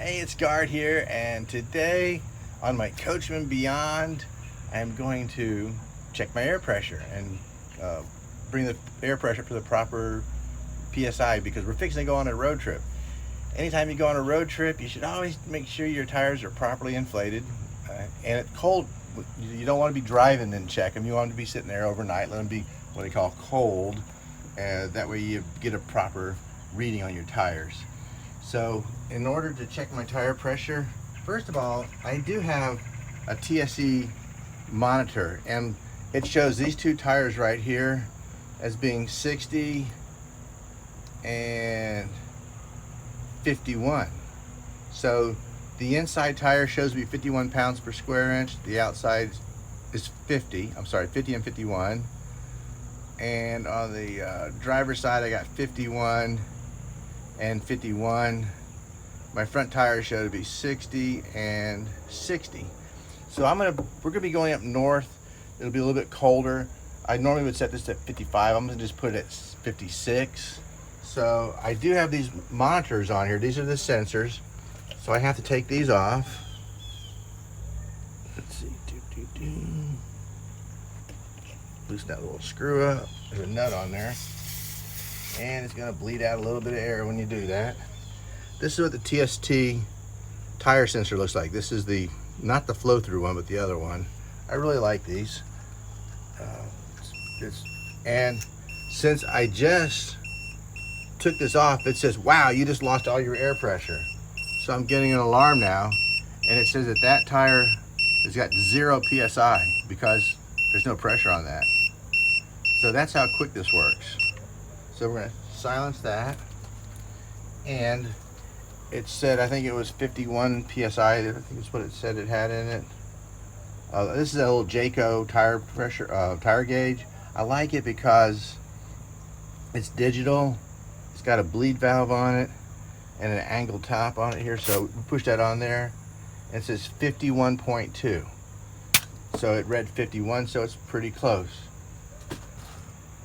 Hey, it's Guard here, and today on my Coachmen Beyond, I'm going to check my air pressure and bring the air pressure to the proper PSI because we're fixing to go on a road trip. Anytime you go on a road trip, you should always make sure your tires are properly inflated. And it's cold. You don't want to be driving and check them. You want them to be sitting there overnight. Let them be what they call cold. That way you get a proper reading on your tires. So in order to check my tire pressure, first of all, I do have a TSE monitor, and it shows these two tires right here as being 60 and 51. So the inside tire shows me 51 pounds per square inch. The outside is 50 and 51. And on the driver's side, I got 51 and 51. My front tires show to be 60 and 60. So we're gonna be going up north. It'll be a little bit colder. I normally would set this at 55. I'm gonna just put it at 56. So I do have these monitors on here. These are the sensors. So I have to take these off. Let's see. Loosen that little screw up. There's a nut on there. And it's gonna bleed out a little bit of air when you do that. This is what the TST tire sensor looks like. This is not the flow-through one, but the other one. I really like these. And since I just took this off, it says, wow, you just lost all your air pressure. So I'm getting an alarm now, and it says that tire has got 0 PSI because there's no pressure on that. So that's how quick this works. So we're gonna silence that. And it said, I think it was 51 PSI. I think it's what it said it had in it. This is a little Jayco tire pressure, tire gauge. I like it because it's digital. It's got a bleed valve on it and an angled top on it here. So we push that on there, and it says 51.2. So it read 51, so it's pretty close.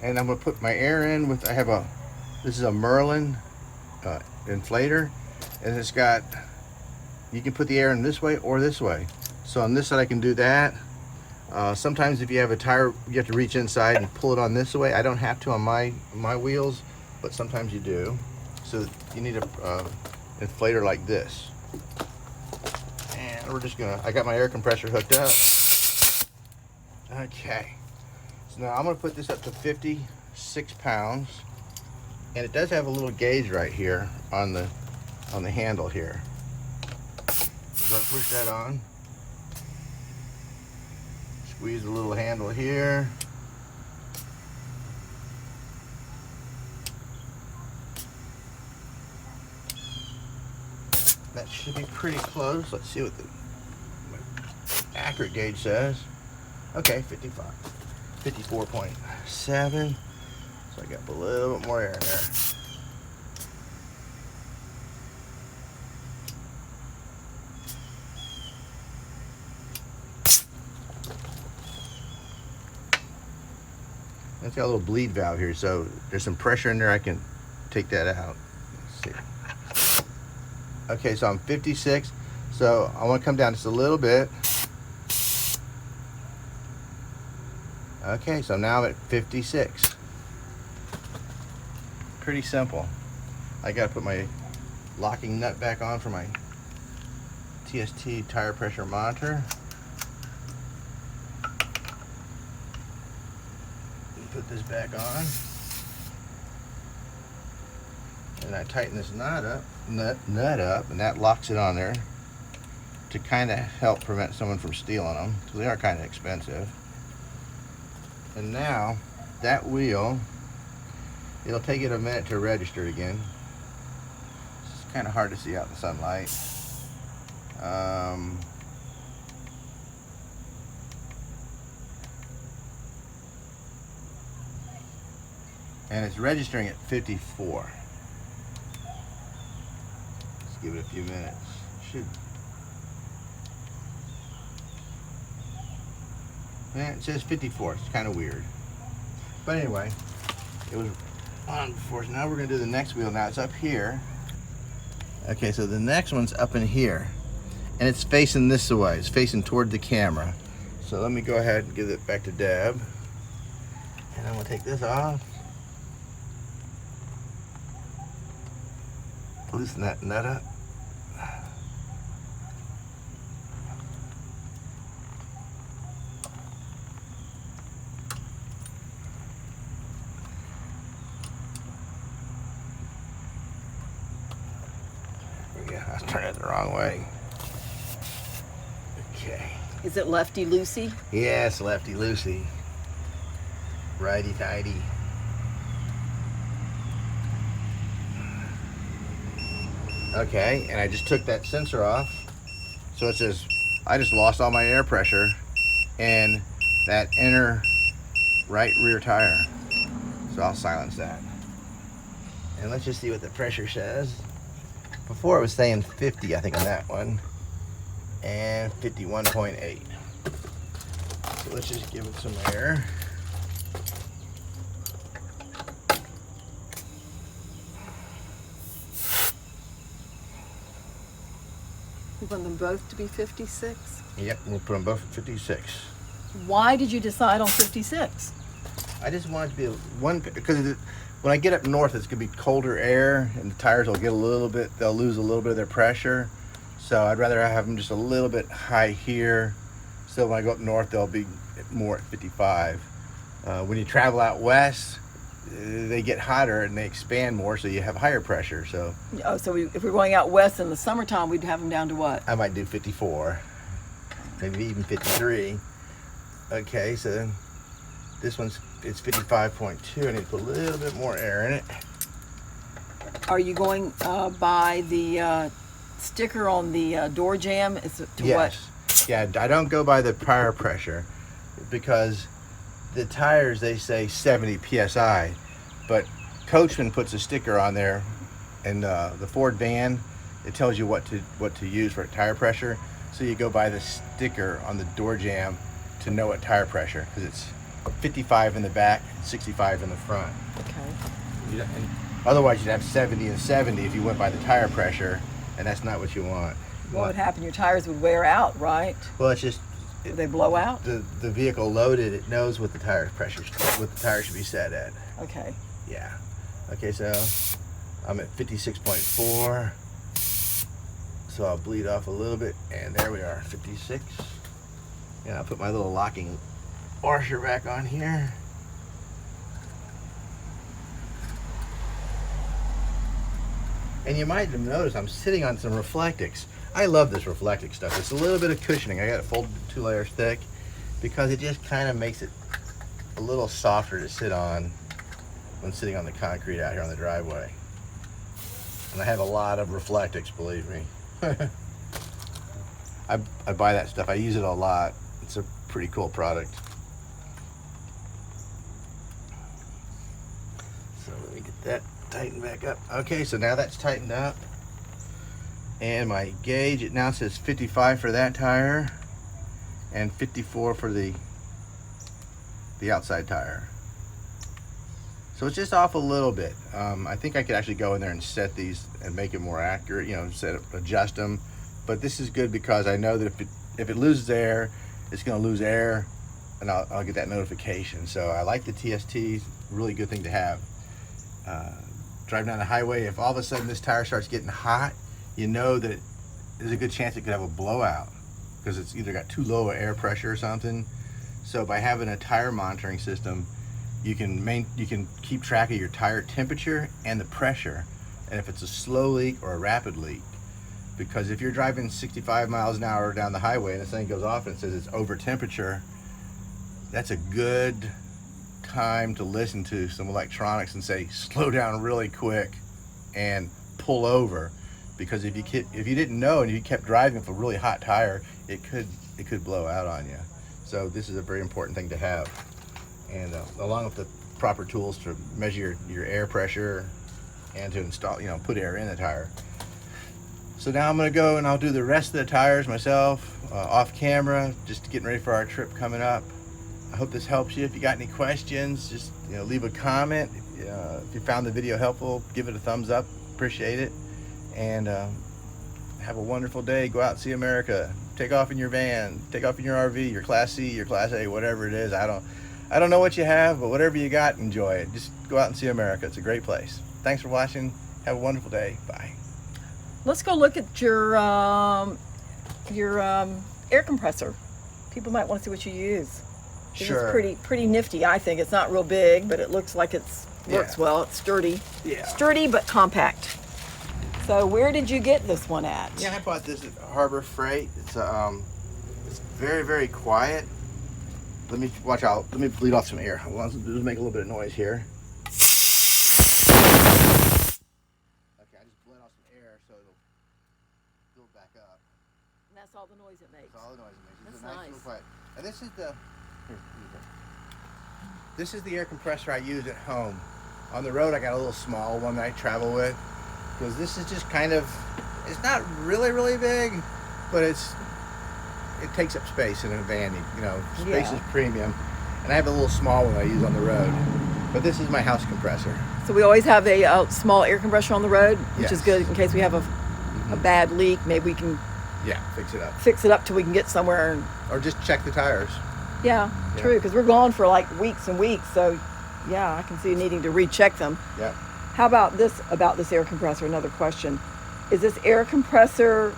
And I'm gonna put my air in with, this is a Merlin inflator, and it's got, you can put the air in this way or this way. So on this side I can do that. Sometimes if you have a tire, you have to reach inside and pull it on this way. I don't have to on my wheels, but sometimes you do. So you need a inflator like this. And we're just gonna, I got my air compressor hooked up. Okay. So now I'm gonna put this up to 56 pounds. And it does have a little gauge right here on the handle here. So I push that on. Squeeze the little handle here. That should be pretty close. Let's see what the accurate gauge says. Okay, 55. 54.7. So I got a little bit more air in there. It's got a little bleed valve here, so there's some pressure in there. I can take that out. Let's see. Okay, so I'm 56. So I want to come down just a little bit. Okay, so now I'm at 56. Pretty simple. I gotta put my locking nut back on for my TST tire pressure monitor. Put this back on. And I tighten this nut up, and that locks it on there to kind of help prevent someone from stealing them, because they are kind of expensive. And now that wheel, it'll take it a minute to register again. It's kind of hard to see out in the sunlight. And it's registering at 54. Let's give it a few minutes. Yeah, it says 54. It's kind of weird. But anyway, it was on before. So now we're going to do the next wheel. Now it's up here. Okay, so the next one's up in here, and it's facing this way. It's facing toward the camera. So let me go ahead and give it back to Deb. And I'm gonna take this off. Loosen that nut up. I was turning it the wrong way. Okay. Is it lefty-loosey? Yes, lefty-loosey. Righty-tighty. Okay, and I just took that sensor off. So it says, I just lost all my air pressure in that inner right rear tire. So I'll silence that. And let's just see what the pressure says. Before it was saying 50, I think, on that one, and 51.8. So let's just give it some air. You want them both to be 56? Yep, we'll put them both at 56. Why did you decide on 56? I just want it to be one, because when I get up north, it's gonna be colder air, and the tires will get a little bit, they'll lose a little bit of their pressure. So I'd rather have them just a little bit high here. So when I go up north, they'll be more at 55. When you travel out west, they get hotter and they expand more, so you have higher pressure. So Oh, so if we're going out west in the summertime, we'd have them down to what? I might do 54, maybe even 53. Okay, so this one's, it's 55.2. I need to put a little bit more air in it. Are you going by the sticker on the door jamb? Is it to Yes. what? Yeah, I don't go by the tire pressure because the tires, they say 70 PSI, but Coachmen puts a sticker on there, and the Ford van, it tells you what to use for tire pressure. So you go by the sticker on the door jamb to know what tire pressure, because it's 55 in the back, 65 in the front. Okay. And otherwise, you'd have 70 and 70 if you went by the tire pressure, and that's not what you want. What would happen? Your tires would wear out, right? Well, it's just Would they blow out? the vehicle loaded. It knows what the tire pressure, what the tire should be set at. Okay. Yeah. Okay, so I'm at 56.4. So I'll bleed off a little bit, and there we are, 56. And I'll put my little locking washer back on here. And you might have noticed I'm sitting on some Reflectix. I love this Reflectix stuff. It's a little bit of cushioning. I got it folded 2 layers thick because it just kind of makes it a little softer to sit on when sitting on the concrete out here on the driveway. And I have a lot of Reflectix, believe me. I buy that stuff. I use it a lot. It's a pretty cool product. So let me get that tightened back up. Okay, so now that's tightened up. And my gauge, it now says 55 for that tire and 54 for the outside tire. So it's just off a little bit. I think I could actually go in there and set these and make it more accurate, you know, adjust them. But this is good because I know that if it loses air, it's gonna lose air, and I'll get that notification. So I like the TST, really good thing to have. Driving down the highway, if all of a sudden this tire starts getting hot, you know that there's a good chance it could have a blowout because it's either got too low of air pressure or something. So by having a tire monitoring system, you can keep track of your tire temperature and the pressure, and if it's a slow leak or a rapid leak. Because if you're driving 65 miles an hour down the highway and this thing goes off and it says it's over temperature, that's a good time to listen to some electronics and say slow down really quick and pull over. Because if you didn't know and you kept driving with a really hot tire, it could blow out on you. So this is a very important thing to have, and along with the proper tools to measure your air pressure and to install, put air in the tire. So now I'm gonna go and I'll do the rest of the tires myself off camera, just getting ready for our trip coming up. I hope this helps you. If you got any questions, just leave a comment. If you found the video helpful, give it a thumbs up. Appreciate it. and have a wonderful day. Go out and see America. Take off in your van, take off in your RV, your Class C, your Class A, whatever it is. I don't know what you have, but whatever you got, enjoy it. Just go out and see America. It's a great place. Thanks for watching. Have a wonderful day. Bye. Let's go look at your air compressor. People might want to see what you use. Sure. It's pretty nifty, I think. It's not real big, but it looks like works well. It's sturdy. Yeah. Sturdy but compact. So where did you get this one at? Yeah, I bought this at Harbor Freight. It's very, very quiet. Let me bleed off some air. Let's just make a little bit of noise here. Okay, I just bled off some air so it'll build back up. And that's all the noise it makes. That's all the noise it makes. It's That's a nice nice. little quiet. And this is the air compressor I use at home. On the road, I got a little small one that I travel with, because this is just kind of, it's not really big, but it takes up space in a van. You know, space is premium. And I have a little small one I use on the road. But this is my house compressor. So we always have a small air compressor on the road, which is Yes. good in case we have a bad leak. Maybe we can Fix it up. fix it up till we can get somewhere. Or just check the tires. Yeah, true, because we're gone for like weeks and weeks. So yeah, I can see needing to recheck them. Yeah. How about this air compressor? Another question. Is this air compressor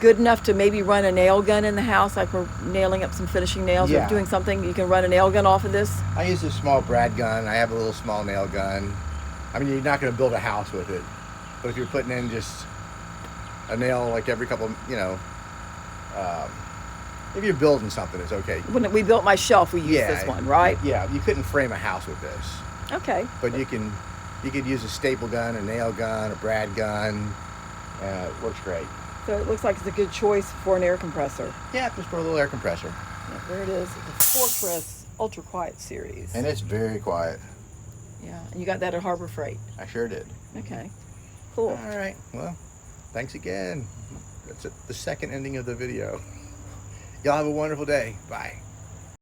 good enough to maybe run a nail gun in the house, like we're nailing up some finishing nails or doing something? You can run a nail gun off of this? I use a small brad gun. I have a little small nail gun. I mean, you're not going to build a house with it. But if you're putting in just a nail like every couple, if you're building something, it's okay. When we built my shelf, we used this one, right? Yeah, you couldn't frame a house with this. Okay. But you could use a staple gun, a nail gun, a brad gun. It works great. So it looks like it's a good choice for an air compressor. Yeah, just for a little air compressor. Yeah, there it is. The Fortress Ultra Quiet Series. And it's very quiet. Yeah, and you got that at Harbor Freight. I sure did. Okay, cool. All right, well, thanks again. That's the second ending of the video. Y'all have a wonderful day. Bye.